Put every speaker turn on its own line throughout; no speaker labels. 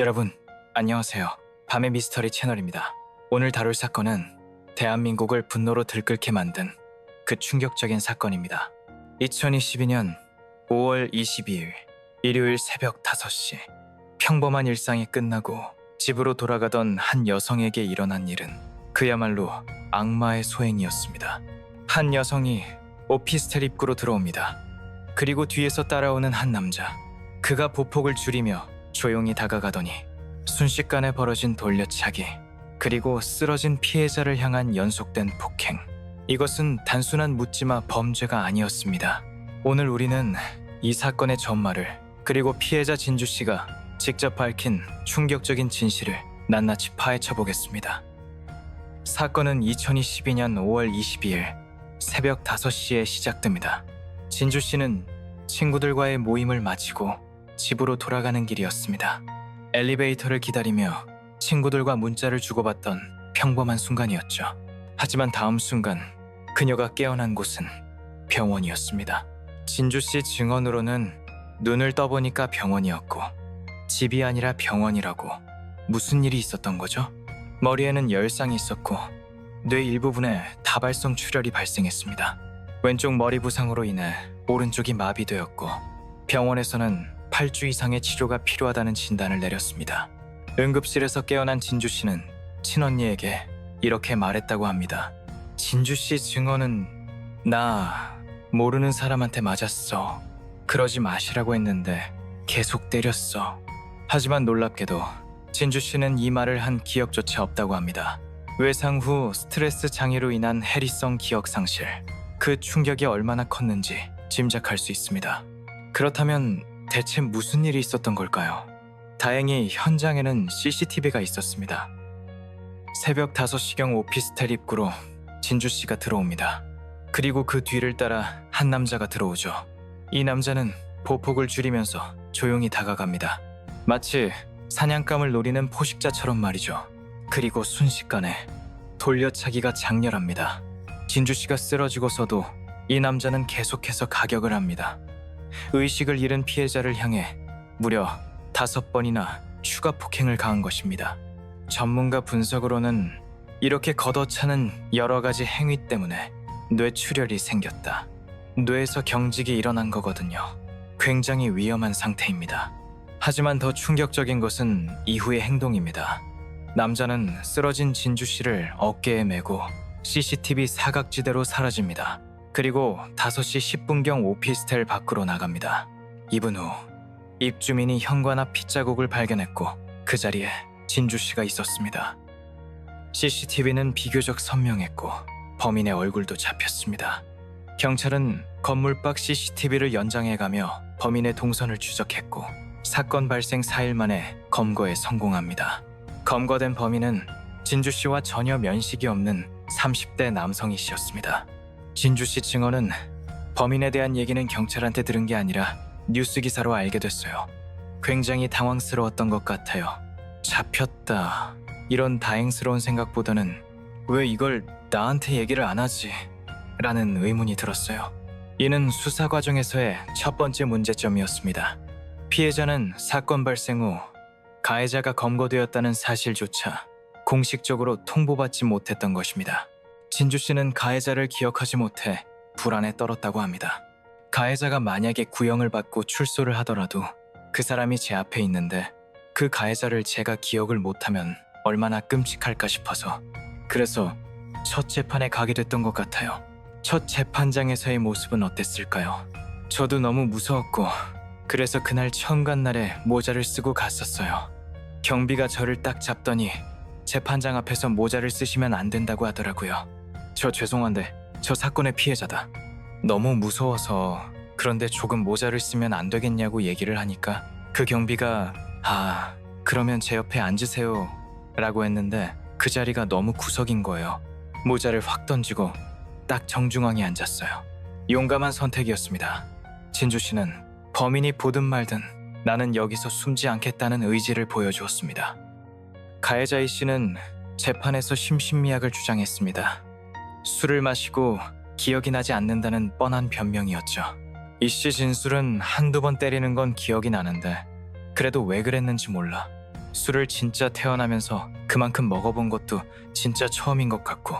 여러분, 안녕하세요. 밤의 미스터리 채널입니다. 오늘 다룰 사건은 대한민국을 분노로 들끓게 만든 그 충격적인 사건입니다. 2022년 5월 22일 일요일 새벽 5시 평범한 일상이 끝나고 집으로 돌아가던 한 여성에게 일어난 일은 그야말로 악마의 소행이었습니다. 한 여성이 오피스텔 입구로 들어옵니다. 그리고 뒤에서 따라오는 한 남자. 그가 보폭을 줄이며 조용히 다가가더니 순식간에 벌어진 돌려차기, 그리고 쓰러진 피해자를 향한 연속된 폭행. 이것은 단순한 묻지마 범죄가 아니었습니다. 오늘 우리는 이 사건의 전말을, 그리고 피해자 진주 씨가 직접 밝힌 충격적인 진실을 낱낱이 파헤쳐 보겠습니다. 사건은 2022년 5월 22일 새벽 5시에 시작됩니다. 진주 씨는 친구들과의 모임을 마치고 집으로 돌아가는 길이었습니다. 엘리베이터를 기다리며 친구들과 문자를 주고받던 평범한 순간이었죠. 하지만 다음 순간 그녀가 깨어난 곳은 병원이었습니다. 진주 씨 증언으로는 눈을 떠보니까 병원이었고 집이 아니라 병원이라고. 무슨 일이 있었던 거죠? 머리에는 열상이 있었고 뇌 일부분에 다발성 출혈이 발생했습니다. 왼쪽 머리 부상으로 인해 오른쪽이 마비되었고 병원에서는 8주 이상의 치료가 필요하다는 진단을 내렸습니다. 응급실에서 깨어난 진주 씨는 친언니에게 이렇게 말했다고 합니다. 진주 씨 증언은 나 모르는 사람한테 맞았어. 그러지 마시라고 했는데 계속 때렸어. 하지만 놀랍게도 진주 씨는 이 말을 한 기억조차 없다고 합니다. 외상 후 스트레스 장애로 인한 해리성 기억 상실. 그 충격이 얼마나 컸는지 짐작할 수 있습니다. 그렇다면 대체 무슨 일이 있었던 걸까요? 다행히 현장에는 CCTV가 있었습니다. 새벽 5시경 오피스텔 입구로 진주 씨가 들어옵니다. 그리고 그 뒤를 따라 한 남자가 들어오죠. 이 남자는 보폭을 줄이면서 조용히 다가갑니다. 마치 사냥감을 노리는 포식자처럼 말이죠. 그리고 순식간에 돌려차기가 장렬합니다. 진주 씨가 쓰러지고서도 이 남자는 계속해서 가격을 합니다. 의식을 잃은 피해자를 향해 무려 5번이나 추가 폭행을 가한 것입니다. 전문가 분석으로는 이렇게 걷어차는 여러 가지 행위 때문에 뇌출혈이 생겼다. 뇌에서 경직이 일어난 거거든요. 굉장히 위험한 상태입니다. 하지만 더 충격적인 것은 이후의 행동입니다. 남자는 쓰러진 진주 씨를 어깨에 메고 CCTV 사각지대로 사라집니다. 그리고 5시 10분경 오피스텔 밖으로 나갑니다. 2분 후 입주민이 현관앞 핏자국을 발견했고 그 자리에 진주 씨가 있었습니다. CCTV는 비교적 선명했고 범인의 얼굴도 잡혔습니다. 경찰은 건물 밖 CCTV를 연장해가며 범인의 동선을 추적했고 사건 발생 4일 만에 검거에 성공합니다. 검거된 범인은 진주 씨와 전혀 면식이 없는 30대 남성이 씨였습니다. 진주 씨 증언은 범인에 대한 얘기는 경찰한테 들은 게 아니라 뉴스 기사로 알게 됐어요. 굉장히 당황스러웠던 것 같아요. 잡혔다. 이런 다행스러운 생각보다는 왜 이걸 나한테 얘기를 안 하지? 라는 의문이 들었어요. 이는 수사 과정에서의 첫 번째 문제점이었습니다. 피해자는 사건 발생 후 가해자가 검거되었다는 사실조차 공식적으로 통보받지 못했던 것입니다. 진주 씨는 가해자를 기억하지 못해 불안에 떨었다고 합니다. 가해자가 만약에 구형을 받고 출소를 하더라도 그 사람이 제 앞에 있는데 그 가해자를 제가 기억을 못하면 얼마나 끔찍할까 싶어서, 그래서 첫 재판에 가게 됐던 것 같아요. 첫 재판장에서의 모습은 어땠을까요? 저도 너무 무서웠고 그래서 그날 처음 간 날에 모자를 쓰고 갔었어요. 경비가 저를 딱 잡더니 재판장 앞에서 모자를 쓰시면 안 된다고 하더라고요. 저 죄송한데 저 사건의 피해자다. 너무 무서워서 그런데 조금 모자를 쓰면 안 되겠냐고 얘기를 하니까 그 경비가 그러면 제 옆에 앉으세요 라고 했는데 그 자리가 너무 구석인 거예요. 모자를 확 던지고 딱 정중앙에 앉았어요. 용감한 선택이었습니다. 진주 씨는 범인이 보든 말든 나는 여기서 숨지 않겠다는 의지를 보여주었습니다. 가해자 이 씨는 재판에서 심신미약을 주장했습니다. 술을 마시고 기억이 나지 않는다는 뻔한 변명이었죠. 이 씨 진술은 한두 번 때리는 건 기억이 나는데 그래도 왜 그랬는지 몰라. 술을 진짜 태어나면서 그만큼 먹어본 것도 진짜 처음인 것 같고.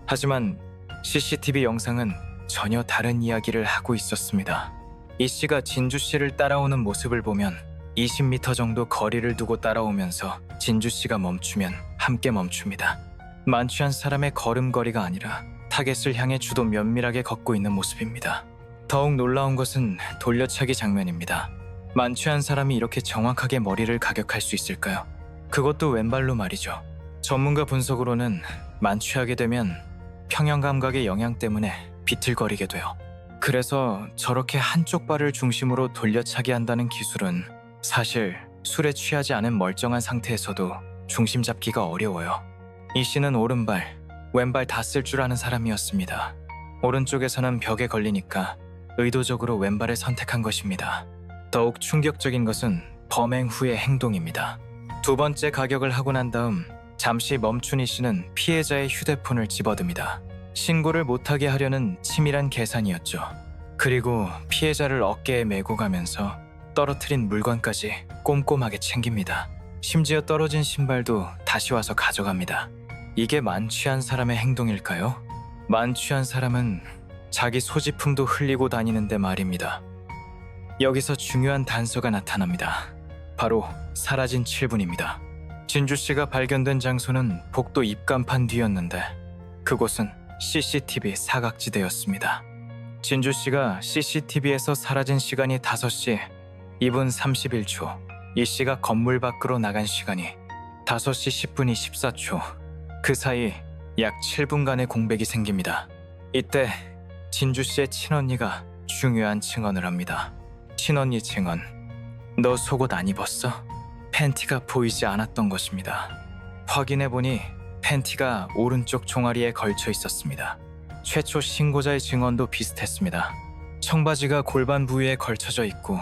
하지만 CCTV 영상은 전혀 다른 이야기를 하고 있었습니다. 이 씨가 진주 씨를 따라오는 모습을 보면 20m 정도 거리를 두고 따라오면서 진주 씨가 멈추면 함께 멈춥니다. 만취한 사람의 걸음걸이가 아니라 타겟을 향해 주도 면밀하게 걷고 있는 모습입니다. 더욱 놀라운 것은 돌려차기 장면입니다. 만취한 사람이 이렇게 정확하게 머리를 가격할 수 있을까요? 그것도 왼발로 말이죠. 전문가 분석으로는 만취하게 되면 평형 감각의 영향 때문에 비틀거리게 돼요. 그래서 저렇게 한쪽 발을 중심으로 돌려차기 한다는 기술은 사실 술에 취하지 않은 멀쩡한 상태에서도 중심 잡기가 어려워요. 이 씨는 오른발, 왼발 다 쓸 줄 아는 사람이었습니다. 오른쪽에서는 벽에 걸리니까 의도적으로 왼발을 선택한 것입니다. 더욱 충격적인 것은 범행 후의 행동입니다. 두 번째 가격을 하고 난 다음 잠시 멈춘 이 씨는 피해자의 휴대폰을 집어듭니다. 신고를 못하게 하려는 치밀한 계산이었죠. 그리고 피해자를 어깨에 메고 가면서 떨어뜨린 물건까지 꼼꼼하게 챙깁니다. 심지어 떨어진 신발도 다시 와서 가져갑니다. 이게 만취한 사람의 행동일까요? 만취한 사람은 자기 소지품도 흘리고 다니는데 말입니다. 여기서 중요한 단서가 나타납니다. 바로 사라진 7분입니다. 진주 씨가 발견된 장소는 복도 입간판 뒤였는데 그곳은 CCTV 사각지대였습니다. 진주 씨가 CCTV에서 사라진 시간이 5시 2분 31초, 이 씨가 건물 밖으로 나간 시간이 5시 10분 24초, 그 사이 약 7분간의 공백이 생깁니다. 이때 진주 씨의 친언니가 중요한 증언을 합니다. 친언니 증언. 너 속옷 안 입었어? 팬티가 보이지 않았던 것입니다. 확인해보니 팬티가 오른쪽 종아리에 걸쳐 있었습니다. 최초 신고자의 증언도 비슷했습니다. 청바지가 골반 부위에 걸쳐져 있고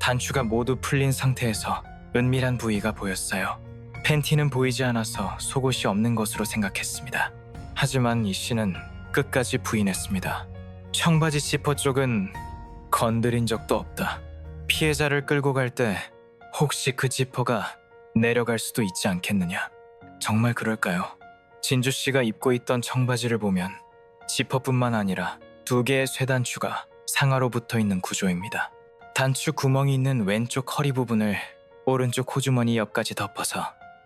단추가 모두 풀린 상태에서 은밀한 부위가 보였어요. 팬티는 보이지 않아서 속옷이 없는 것으로 생각했습니다. 하지만 이 씨는 끝까지 부인했습니다. 청바지 지퍼 쪽은 건드린 적도 없다. 피해자를 끌고 갈 때 혹시 그 지퍼가 내려갈 수도 있지 않겠느냐? 정말 그럴까요? 진주 씨가 입고 있던 청바지를 보면 지퍼뿐만 아니라 2개의 쇠단추가 상하로 붙어 있는 구조입니다. 단추 구멍이 있는 왼쪽 허리 부분을 오른쪽 호주머니 옆까지 덮어서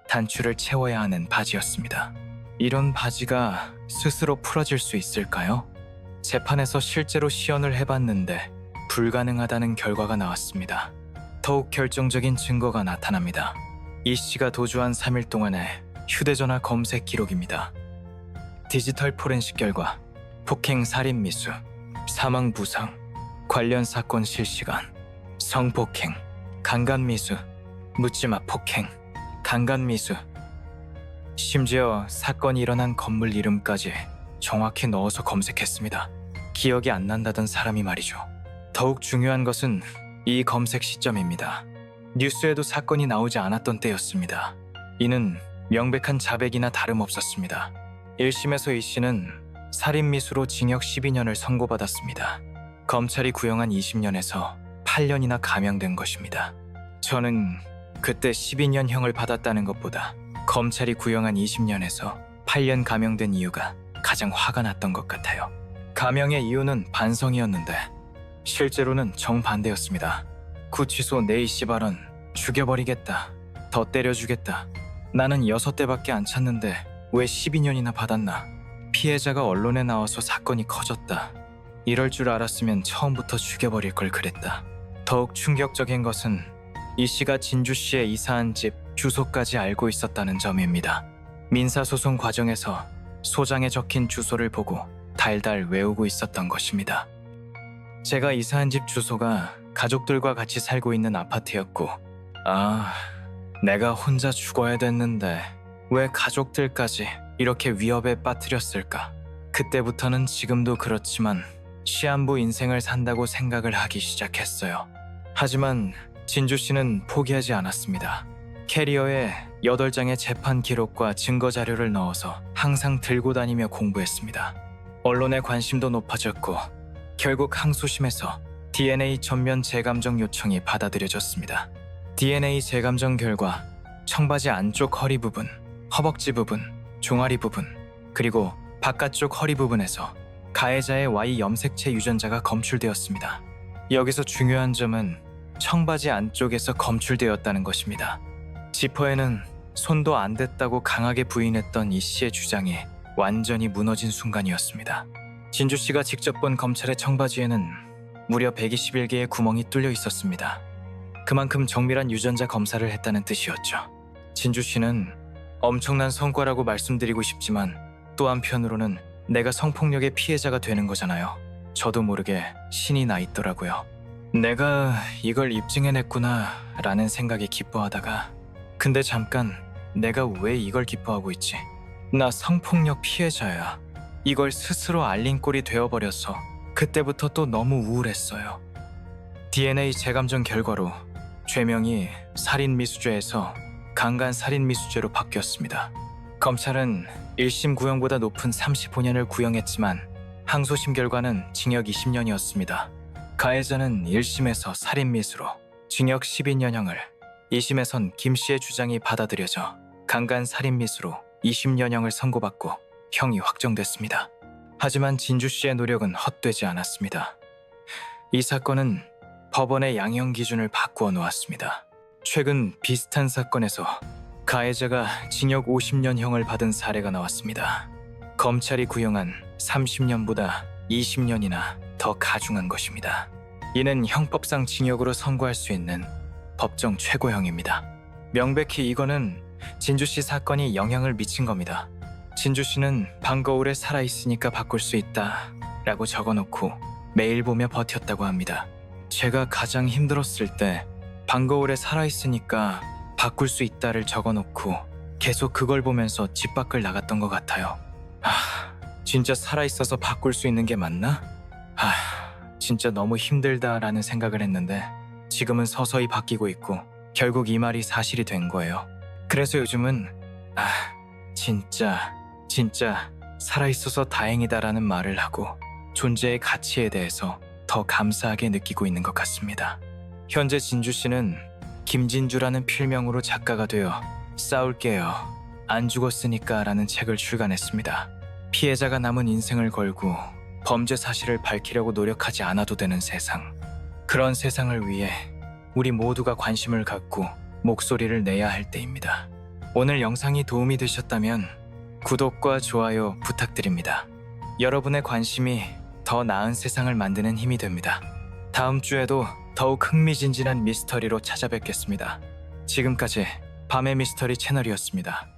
단추를 채워야 하는 바지였습니다. 이런 바지가 스스로 풀어질 수 있을까요? 재판에서 실제로 시연을 해봤는데 불가능하다는 결과가 나왔습니다. 더욱 결정적인 증거가 나타납니다. 이 씨가 도주한 3일 동안의 휴대전화 검색 기록입니다. 디지털 포렌식 결과, 폭행 살인 미수, 사망 부상, 관련 사건 실시간, 성폭행, 강간 미수, 묻지마 폭행, 강간 미수. 심지어 사건이 일어난 건물 이름까지 정확히 넣어서 검색했습니다. 기억이 안 난다던 사람이 말이죠. 더욱 중요한 것은 이 검색 시점입니다. 뉴스에도 사건이 나오지 않았던 때였습니다. 이는 명백한 자백이나 다름없었습니다. 1심에서 이 씨는 살인미수로 징역 12년을 선고받았습니다. 검찰이 구형한 20년에서 8년이나 감형된 것입니다. 저는 그때 12년형을 받았다는 것보다 검찰이 구형한 20년에서 8년 감형된 이유가 가장 화가 났던 것 같아요. 감형의 이유는 반성이었는데 실제로는 정반대였습니다. 구치소 네이씨 발언, 죽여버리겠다, 더 때려주겠다. 나는 6대밖에 안 찼는데 왜 12년이나 받았나. 피해자가 언론에 나와서 사건이 커졌다. 이럴 줄 알았으면 처음부터 죽여버릴 걸 그랬다. 더욱 충격적인 것은 이 씨가 진주 씨의 이사한 집 주소까지 알고 있었다는 점입니다. 민사소송 과정에서 소장에 적힌 주소를 보고 달달 외우고 있었던 것입니다. 제가 이사한 집 주소가 가족들과 같이 살고 있는 아파트였고, 내가 혼자 죽어야 됐는데 왜 가족들까지 이렇게 위협에 빠뜨렸을까? 그때부터는 지금도 그렇지만 시한부 인생을 산다고 생각을 하기 시작했어요. 하지만 진주 씨는 포기하지 않았습니다. 캐리어에 8장의 재판 기록과 증거 자료를 넣어서 항상 들고 다니며 공부했습니다. 언론의 관심도 높아졌고 결국 항소심에서 DNA 전면 재감정 요청이 받아들여졌습니다. DNA 재감정 결과 청바지 안쪽 허리 부분, 허벅지 부분, 종아리 부분, 그리고 바깥쪽 허리 부분에서 가해자의 Y 염색체 유전자가 검출되었습니다. 여기서 중요한 점은 청바지 안쪽에서 검출되었다는 것입니다. 지퍼에는 손도 안 댔다고 강하게 부인했던 이 씨의 주장이 완전히 무너진 순간이었습니다. 진주 씨가 직접 본 검찰의 청바지에는 무려 121개의 구멍이 뚫려 있었습니다. 그만큼 정밀한 유전자 검사를 했다는 뜻이었죠. 진주 씨는 엄청난 성과라고 말씀드리고 싶지만 또 한편으로는 내가 성폭력의 피해자가 되는 거잖아요. 저도 모르게 신이 나 있더라고요. 내가 이걸 입증해냈구나 라는 생각에 기뻐하다가 근데 잠깐 내가 왜 이걸 기뻐하고 있지? 나 성폭력 피해자야. 이걸 스스로 알린 꼴이 되어버려서 그때부터 또 너무 우울했어요. DNA 재감정 결과로 죄명이 살인미수죄에서 강간살인미수죄로 바뀌었습니다. 검찰은 1심 구형보다 높은 35년을 구형했지만 항소심 결과는 징역 20년이었습니다. 가해자는 1심에서 살인미수로 징역 12년형을, 2심에선 김 씨의 주장이 받아들여져 강간살인미수로 20년형을 선고받고 형이 확정됐습니다. 하지만 진주 씨의 노력은 헛되지 않았습니다. 이 사건은 법원의 양형 기준을 바꾸어 놓았습니다. 최근 비슷한 사건에서 가해자가 징역 50년형을 받은 사례가 나왔습니다. 검찰이 구형한 30년보다 20년이나 더 가중한 것입니다. 이는 형법상 징역으로 선고할 수 있는 법정 최고형입니다. 명백히 이거는 진주 씨 사건이 영향을 미친 겁니다. 진주 씨는 방거울에 살아있으니까 바꿀 수 있다 라고 적어놓고 매일 보며 버텼다고 합니다. 제가 가장 힘들었을 때 방거울에 살아있으니까 바꿀 수 있다를 적어놓고 계속 그걸 보면서 집 밖을 나갔던 것 같아요. 진짜 살아있어서 바꿀 수 있는 게 맞나? 진짜 너무 힘들다라는 생각을 했는데 지금은 서서히 바뀌고 있고 결국 이 말이 사실이 된 거예요. 그래서 요즘은 진짜 살아있어서 다행이다라는 말을 하고 존재의 가치에 대해서 더 감사하게 느끼고 있는 것 같습니다. 현재 진주 씨는 김진주라는 필명으로 작가가 되어 싸울게요. 안 죽었으니까 라는 책을 출간했습니다. 피해자가 남은 인생을 걸고 범죄 사실을 밝히려고 노력하지 않아도 되는 세상. 그런 세상을 위해 우리 모두가 관심을 갖고 목소리를 내야 할 때입니다. 오늘 영상이 도움이 되셨다면 구독과 좋아요 부탁드립니다. 여러분의 관심이 더 나은 세상을 만드는 힘이 됩니다. 다음 주에도 더욱 흥미진진한 미스터리로 찾아뵙겠습니다. 지금까지 밤의 미스터리 채널이었습니다.